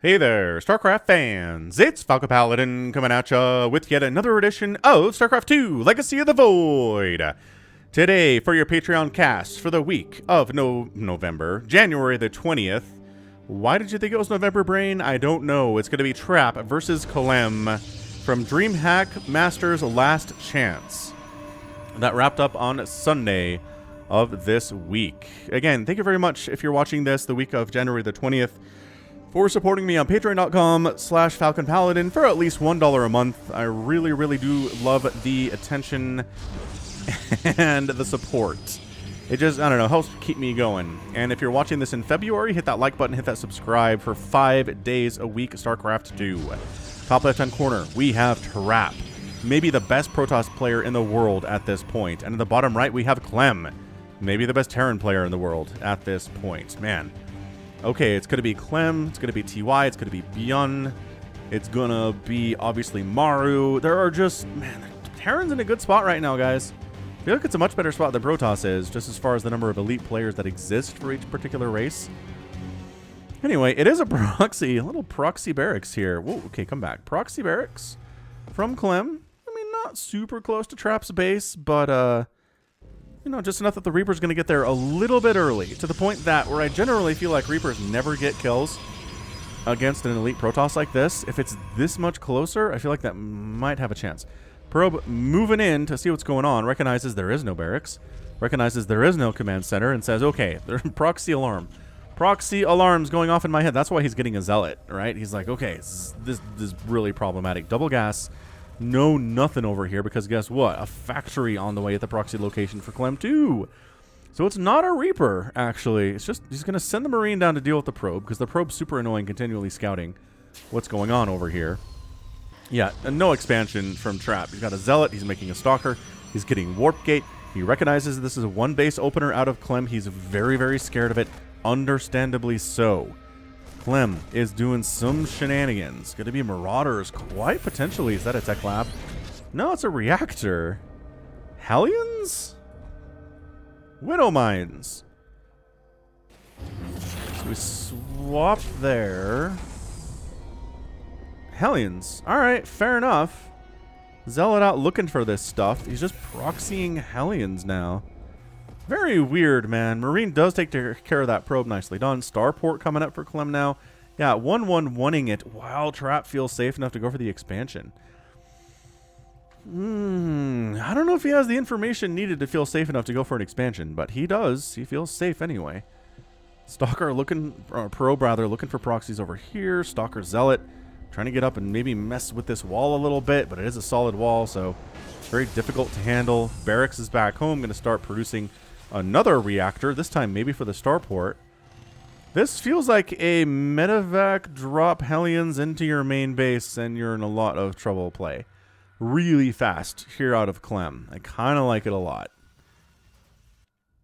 Hey there, StarCraft fans! It's Falcon Paladin coming at ya with yet another edition of StarCraft 2 Legacy of the Void. Today, for your Patreon cast for the week of January the 20th. Why did you think it was November, Brain? I don't know. It's going to be Trap versus Clem from DreamHack Masters Last Chance. That wrapped up on Sunday of this week. Again, thank you very much if you're watching this the week of January the 20th. For supporting me on patreon.com/FalconPaladin for at least $1 a month. I really do love the attention and the support. It just, I don't know, helps keep me going. And if you're watching this in February, hit that like button, hit that subscribe for 5 days a week, StarCraft 2. Top left-hand corner, we have Trap. Maybe the best Protoss player in the world at this point. And in the bottom right, we have Clem. Maybe the best Terran player in the world at this point. Man. Okay, it's going to be Clem, it's going to be TY, it's going to be Byun, it's going to be, obviously, Maru. There are just, man, Terran's in a good spot right now, guys. I feel like it's a much better spot than Protoss is, just as far as the number of elite players that exist for each particular race. Anyway, it is a proxy, a little proxy barracks here. Whoa, okay, come back. Proxy barracks from Clem. I mean, not super close to Trap's base, but, you know, just enough that the Reaper's going to get there a little bit early, to the point that where I generally feel like Reapers never get kills against an elite Protoss like this. If it's this much closer, I feel like that might have a chance. Probe moving in to see what's going on, recognizes there is no barracks, recognizes there is no command center, and says, okay, there's proxy alarm. Proxy alarms going off in my head. That's why he's getting a zealot, right? He's like, okay, this is really problematic. Double gas. No, nothing over here, because guess what? A factory on the way at the proxy location for Clem 2. So it's not a Reaper, actually. It's just, he's going to send the Marine down to deal with the probe, because the probe's super annoying, continually scouting what's going on over here. Yeah, and no expansion from Trap. He's got a Zealot, he's making a Stalker, he's getting Warp Gate. He recognizes this is a one base opener out of Clem. He's very scared of it, understandably so. Clem is doing some shenanigans. Going to be Marauders, quite potentially. Is that a tech lab? No, it's a reactor. Hellions? Widow Mines. So we swap there. Hellions. Alright, fair enough. Zealot out looking for this stuff. He's just proxying Hellions now. Very weird, man. Marine does take care of that probe. Nicely done. Starport coming up for Clem now. Yeah, 1-1-1-ing it while Trap feels safe enough to go for the expansion. I don't know if he has the information needed to feel safe enough to go for an expansion, but he does. He feels safe anyway. Stalker looking, probe rather, looking for proxies over here. Stalker Zealot trying to get up and maybe mess with this wall a little bit, but it is a solid wall, so very difficult to handle. Barracks is back home, going to start producing another reactor, this time maybe for the starport. This feels like a medevac drop Hellions into your main base and you're in a lot of trouble play. Really fast here out of Clem. I kind of like it a lot.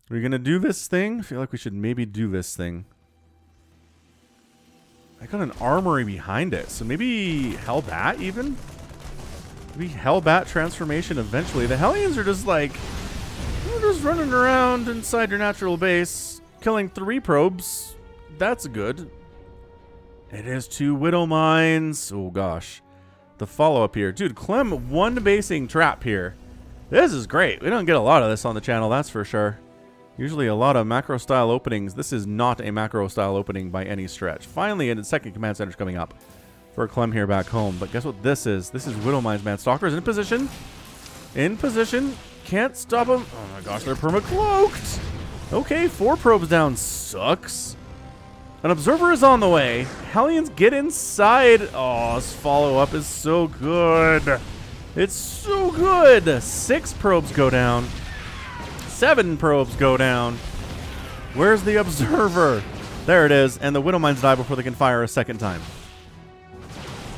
Are we going to do this thing? I feel like we should maybe do this thing. I got an armory behind it, so maybe Hellbat even? Maybe Hellbat transformation eventually. The Hellions are just like, you're just running around inside your natural base, killing 3 probes. That's good. It is 2 Widow Mines. Oh, gosh. The follow-up here. Dude, Clem one-basing Trap here. This is great. We don't get a lot of this on the channel, that's for sure. Usually a lot of macro-style openings. This is not a macro-style opening by any stretch. Finally, and the second command center's coming up for Clem here back home. But guess what this is? This is Widow Mines, man. Stalker's in position. In position. Can't stop him. Oh my gosh, they're perma-cloaked. Okay, 4 probes down. Sucks. An observer is on the way. Hellions get inside. Oh, this follow-up is so good. It's so good. 6 probes go down. 7 probes go down. Where's the observer? There it is. And the Widow Mines die before they can fire a second time.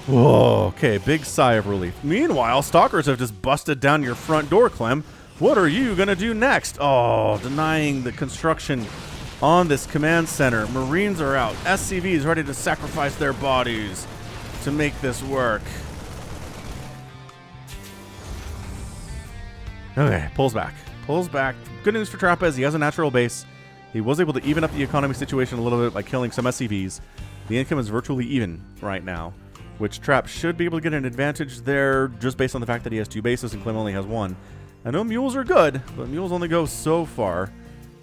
Whoa, okay, big sigh of relief. Meanwhile, Stalkers have just busted down your front door, Clem. What are you going to do next? Oh, denying the construction on this command center. Marines are out. SCVs ready to sacrifice their bodies to make this work. Okay, pulls back. Pulls back. Good news for Trapez. He has a natural base. He was able to even up the economy situation a little bit by killing some SCVs. The income is virtually even right now, which Trap should be able to get an advantage there just based on the fact that he has 2 bases and Clem only has 1. I know mules are good, but mules only go so far.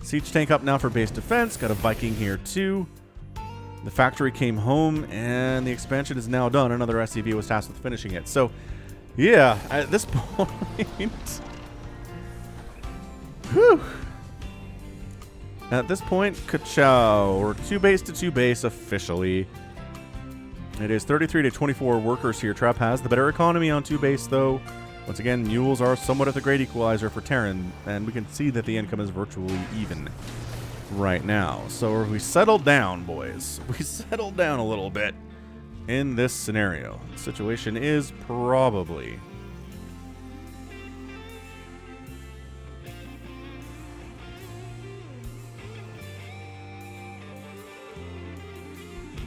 Siege tank up now for base defense. Got a Viking here too. The factory came home, and the expansion is now done. Another SCV was tasked with finishing it. So, yeah, at this point... Whew. At this point, ka-chow. We're 2 base to 2 base officially. It is 33 to 24 workers here. Trap has the better economy on 2 base, though. Once again, mules are somewhat of the great equalizer for Terran, and we can see that the income is virtually even right now. So we settled down, boys. We settled down a little bit in this scenario. The situation is probably...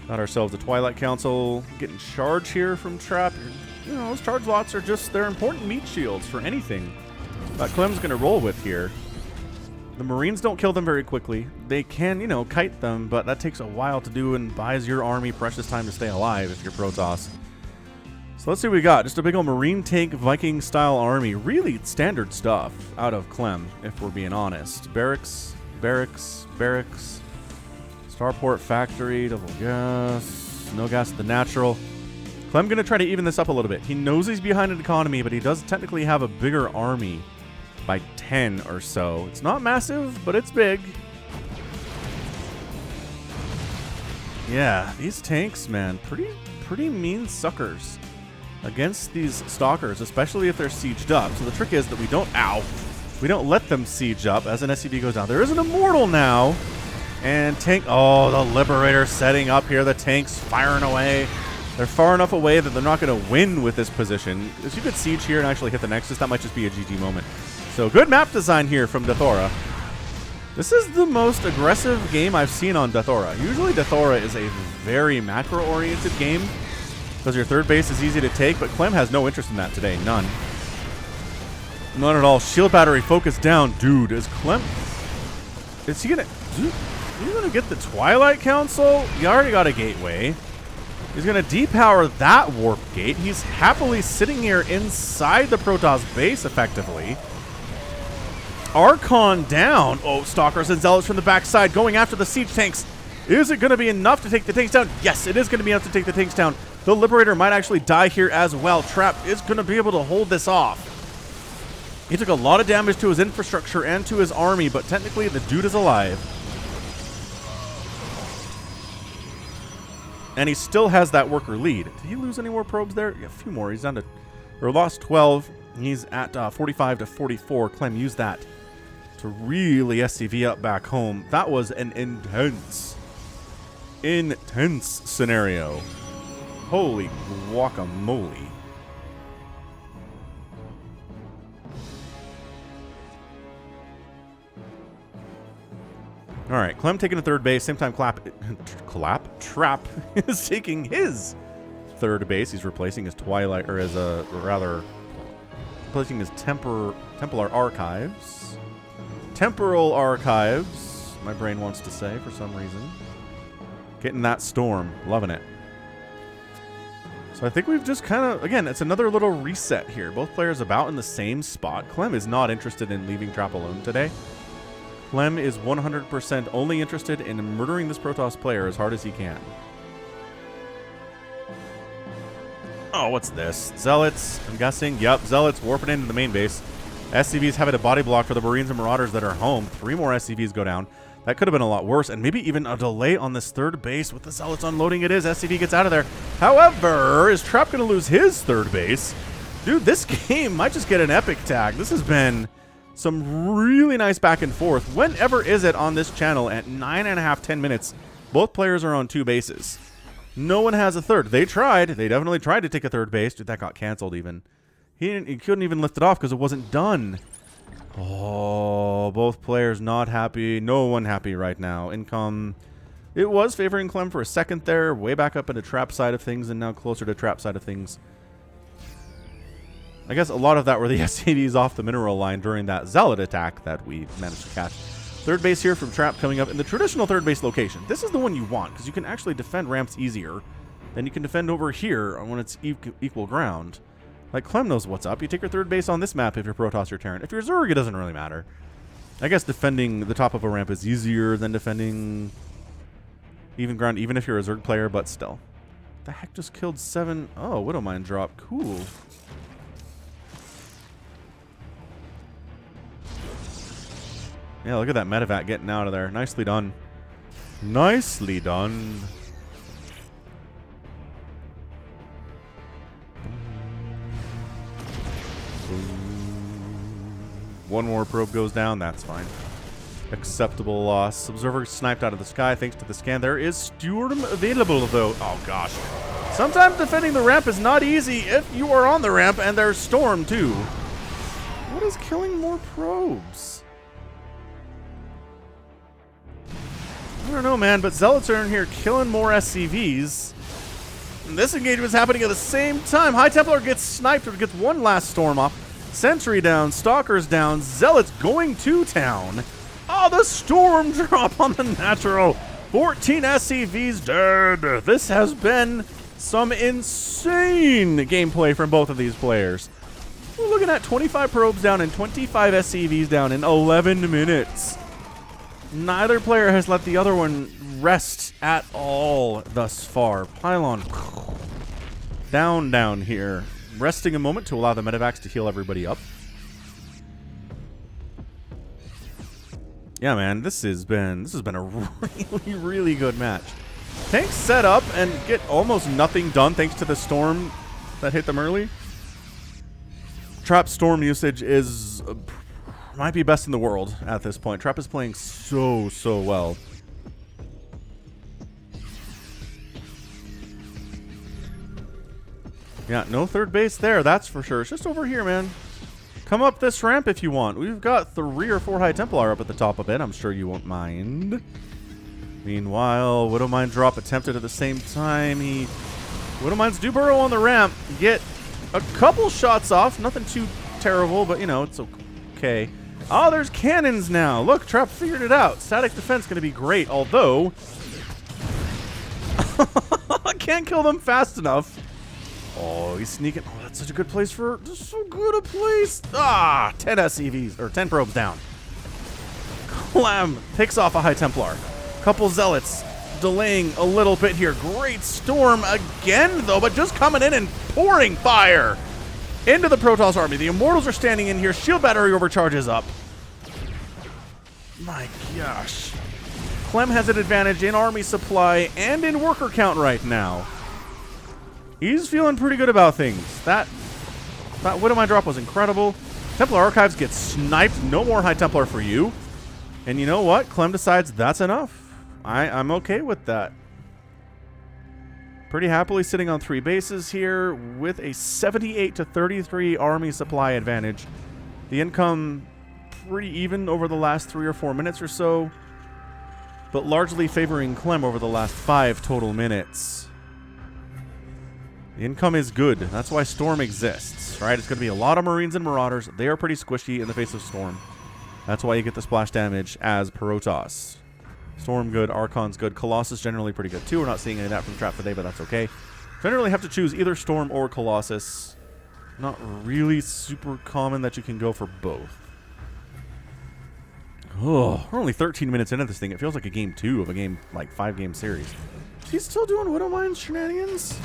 Got ourselves a Twilight Council. Getting charge here from Trap. You know, those charge lots are just, they're important meat shields for anything that Clem's going to roll with here. The Marines don't kill them very quickly. They can, you know, kite them, but that takes a while to do and buys your army precious time to stay alive if you're Protoss. So let's see what we got. Just a big old Marine tank Viking style army. Really standard stuff out of Clem, if we're being honest. Barracks, barracks, barracks. Starport factory, double gas. No gas at the natural. Clem going to try to even this up a little bit. He knows he's behind in economy, but he does technically have a bigger army by 10 or so. It's not massive, but it's big. Yeah, these tanks, man, pretty mean suckers against these stalkers, especially if they're sieged up. So the trick is that we don't let them siege up as an SCV goes down. There is an immortal now. And tank, oh, the Liberator setting up here. The tank's firing away. They're far enough away that they're not going to win with this position. If you could siege here and actually hit the Nexus, that might just be a GG moment. So good map design here from Deathaura. This is the most aggressive game I've seen on Deathaura. Usually Deathaura is a very macro-oriented game because your third base is easy to take, but Clem has no interest in that today. None. None at all. Shield battery focused down. Dude, is Clem... Is he going to... He's going to get the Twilight Council? He already got a gateway. He's going to depower that warp gate. He's happily sitting here inside the Protoss base, effectively. Archon down. Oh, Stalkers and Zealots from the backside going after the siege tanks. Is it going to be enough to take the tanks down? Yes, it is going to be enough to take the tanks down. The Liberator might actually die here as well. Trap is going to be able to hold this off. He took a lot of damage to his infrastructure and to his army, but technically the dude is alive. And he still has that worker lead. Did he lose any more probes there? Yeah, a few more. He's down to... Or lost 12. He's at 45 to 44. Clem used that to really SCV up back home. That was an intense scenario. Holy guacamole. All right, Clem taking a third base. Same time, Trap is taking his third base. He's replacing his Twilight, or his replacing his Templar Archives. Temporal Archives, my brain wants to say for some reason. Getting that storm, loving it. So I think we've just kind of, again, it's another little reset here. Both players about in the same spot. Clem is not interested in leaving Trap alone today. Clem is 100% only interested in murdering this Protoss player as hard as he can. Oh, what's this? Zealots, I'm guessing. Yep, Zealots warping into the main base. SCVs having a body block for the Marines and Marauders that are home. 3 more SCVs go down. That could have been a lot worse, and maybe even a delay on this third base with the Zealots unloading. It is. SCV gets out of there. However, is Trap going to lose his third base? Dude, this game might just get an epic tag. This has been... some really nice back and forth. Whenever is it on this channel at 9.5, 10 minutes? Both players are on 2 bases. No one has a third. They tried. They definitely tried to take a third base. Dude, that got canceled even. He couldn't even lift it off because it wasn't done. Oh, both players not happy. No one happy right now. Income. It was favoring Clem for a second there. Way back up into Trap side of things and now closer to Trap side of things. I guess a lot of that were the SCVs off the mineral line during that Zealot attack that we managed to catch. Third base here from Trap coming up in the traditional third base location. This is the one you want because you can actually defend ramps easier than you can defend over here when it's equal ground. Like, Clem knows what's up. You take your third base on this map if you're Protoss or Terran. If you're Zerg, it doesn't really matter. I guess defending the top of a ramp is easier than defending even ground, even if you're a Zerg player, but still. The heck just killed 7? Oh, Widowmine drop. Cool. Yeah, look at that medevac getting out of there. Nicely done. Nicely done. One more probe goes down. That's fine. Acceptable loss. Observer sniped out of the sky thanks to the scan. There is Storm available, though. Oh, gosh. Sometimes defending the ramp is not easy if you are on the ramp and there's Storm, too. What is killing more probes? I don't know, man, but Zealots are in here killing more SCVs. And this engagement is happening at the same time. High Templar gets sniped, but gets one last Storm off. Sentry down, Stalkers down, Zealots going to town. Oh, the Storm drop on the natural. 14 SCVs dead. This has been some insane gameplay from both of these players. We're looking at 25 probes down and 25 SCVs down in 11 minutes. Neither player has let the other one rest at all thus far. Pylon down here. Resting a moment to allow the medevacs to heal everybody up. Yeah, man, this has been a really good match. Tanks set up and get almost nothing done thanks to the Storm that hit them early. Trap Storm usage is might be best in the world at this point. Trap is playing so well. Yeah, no third base there, that's for sure. It's just over here, man. Come up this ramp if you want. We've got 3 or 4 High Templar up at the top of it. I'm sure you won't mind. Meanwhile, Widowmine drop attempted at the same time. Widowmines do burrow on the ramp. Get a couple shots off. Nothing too terrible, but, you know, it's okay. Oh, there's cannons now. Look, Trap figured it out. Static defense going to be great, although I can't kill them fast enough. Oh, he's sneaking. Oh, that's such a good place for... That's so good a place. Ah, 10 SCVs, or 10 probes down. Clem picks off a High Templar. Couple Zealots delaying a little bit here. Great Storm again, though, but just coming in and pouring fire into the Protoss army. The Immortals are standing in here. Shield battery overcharges up. My gosh. Clem has an advantage in army supply and in worker count right now. He's feeling pretty good about things. That Widowmine drop was incredible. Templar Archives gets sniped. No more High Templar for you. And you know what? Clem decides that's enough. I'm okay with that. Pretty happily sitting on 3 bases here with a 78-33 army supply advantage. The income pretty even over the last 3 or 4 minutes or so, but largely favoring Clem over the last 5 total minutes. The income is good. That's why Storm exists, right? It's going to be a lot of Marines and Marauders. They are pretty squishy in the face of Storm. That's why you get the splash damage as Protoss. Storm good, Archon's good, Colossus generally pretty good too. We're not seeing any of that from Trap today, but that's okay. Generally have to choose either Storm or Colossus. Not really super common that you can go for both. Oh, we're only 13 minutes into this thing. It feels like a game 2 of a game, like 5-game series. He's still doing Widowmine shenanigans?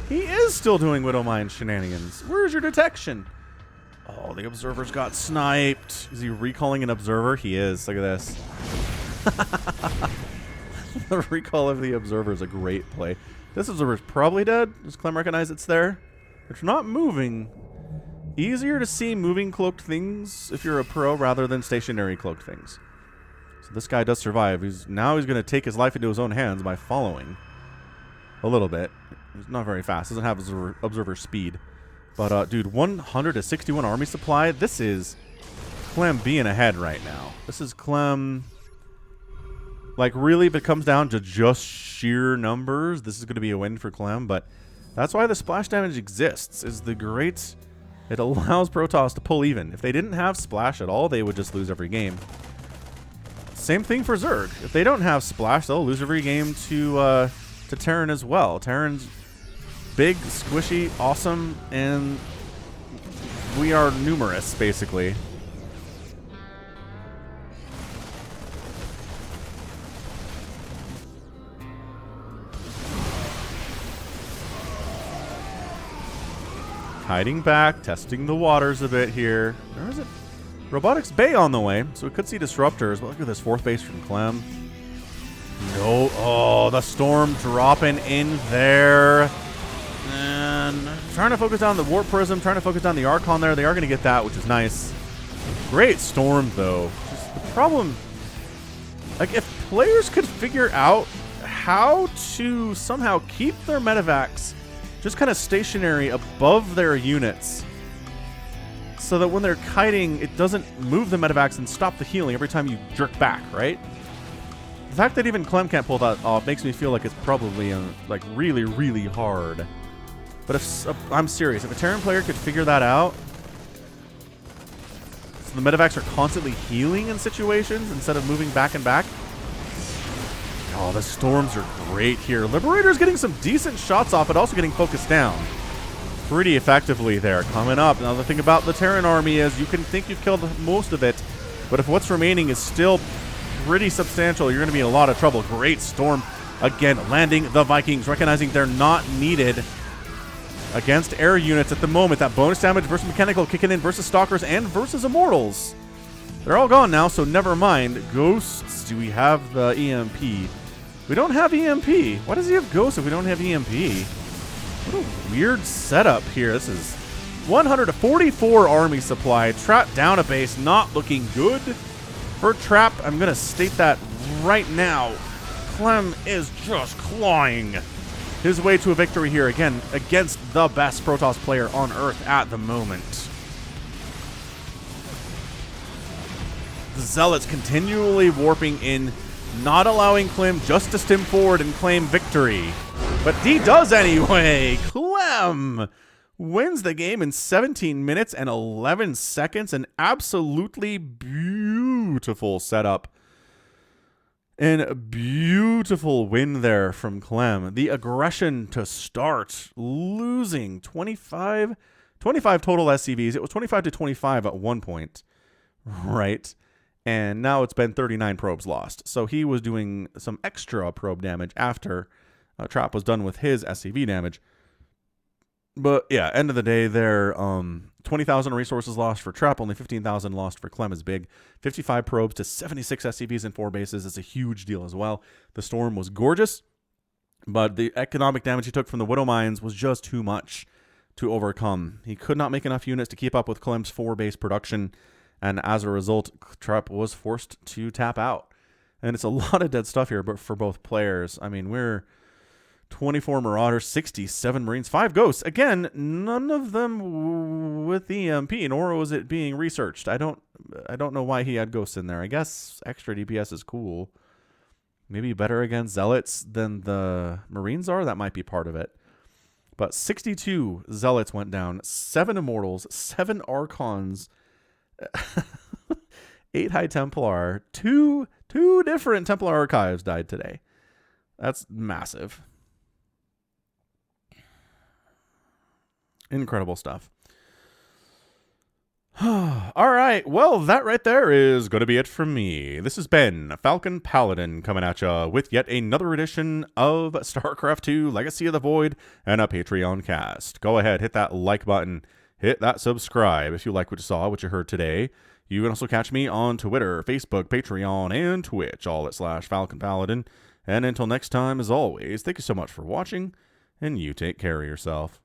He is still doing Widowmine shenanigans. Where's your detection? Oh, the Observer's got sniped. Is he recalling an Observer? He is. Look at this. The recall of the Observer is a great play. This Observer's probably dead. Does Clem recognize it's there? It's not moving. Easier to see moving cloaked things if you're a pro rather than stationary cloaked things. So this guy does survive. Now he's going to take his life into his own hands by following a little bit. He's not very fast. Doesn't have observer speed. But, dude, 161 army supply. This is Clem being ahead right now. This is Clem... Like, really, if it comes down to just sheer numbers, this is going to be a win for Clem. But that's why the splash damage exists. Is the great... It allows Protoss to pull even. If they didn't have splash at all, they would just lose every game. same thing for Zerg. If they don't have Splash, they'll lose every game to Terran as well. Terran's big, squishy, awesome, and we are numerous, basically. Hiding back, testing the waters a bit here. Where is it? Robotics Bay on the way, so we could see disruptors. But look at this fourth base from Clem. No, oh, the storm dropping in there. And trying to focus on the Warp Prism, trying to focus on the Archon there. They are going to get that, which is nice. Great storm, though. Just the problem, like, if players could figure out how to somehow keep their medevacs just kind of stationary above their units so that when they're kiting, it doesn't move the medevacs and stop the healing every time you jerk back, right? The fact that even Clem can't pull that off makes me feel like it's probably like really, really hard. But if I'm serious, if a Terran player could figure that out, so the medevacs are constantly healing in situations instead of moving back and back. Oh, the storms are great here. Liberator's getting some decent shots off, but also getting focused down pretty effectively there. Coming up. Now, the thing about the Terran army is you can think you've killed most of it, but if what's remaining is still pretty substantial, you're going to be in a lot of trouble. Great storm. Again, landing the Vikings, recognizing they're not needed against air units at the moment. That bonus damage versus mechanical kicking in versus stalkers and versus immortals. They're all gone now, so never mind. Ghosts. Do we have the EMP? We don't have EMP. Why does he have Ghost if we don't have EMP? What a weird setup here. This is 144 army supply. Trap down a base. Not looking good for Trap. I'm going to state that right now. Clem is just clawing his way to a victory here again against the best Protoss player on Earth at the moment. The Zealots continually warping in, not allowing Clem just to stim forward and claim victory. But he does anyway. Clem wins the game in 17 minutes and 11 seconds. An absolutely beautiful setup. And a beautiful win there from Clem. The aggression to start, losing 25 total SCVs. It was 25 to 25 at one point, right? And now it's been 39 probes lost. So he was doing some extra probe damage after Trap was done with his SCV damage. But yeah, end of the day there, 20,000 resources lost for Trap, only 15,000 lost for Clem is big. 55 probes to 76 SCVs in 4 bases is a huge deal as well. The storm was gorgeous, but the economic damage he took from the Widow Mines was just too much to overcome. He could not make enough units to keep up with Clem's 4 base production, and as a result, Trap was forced to tap out. And it's a lot of dead stuff here, but for both players. I mean, we're 24 Marauders, 67 Marines, 5 Ghosts. Again, none of them with EMP, nor was it being researched. I don't know why he had Ghosts in there. I guess extra DPS is cool. Maybe better against Zealots than the Marines are. That might be part of it. But 62 Zealots went down, 7 Immortals, 7 Archons, 8 High Templar, two different Templar Archives died today. That's massive. Incredible stuff. All right. Well, that right there is going to be it from me. This has been Falcon Paladin coming at you with yet another edition of StarCraft 2 Legacy of the Void and a Patreon cast. Go ahead, hit that like button, hit that subscribe if you like what you saw, what you heard today. You can also catch me on Twitter, Facebook, Patreon, and Twitch, all at /Falcon Paladin. And until next time, as always, thank you so much for watching, and you take care of yourself.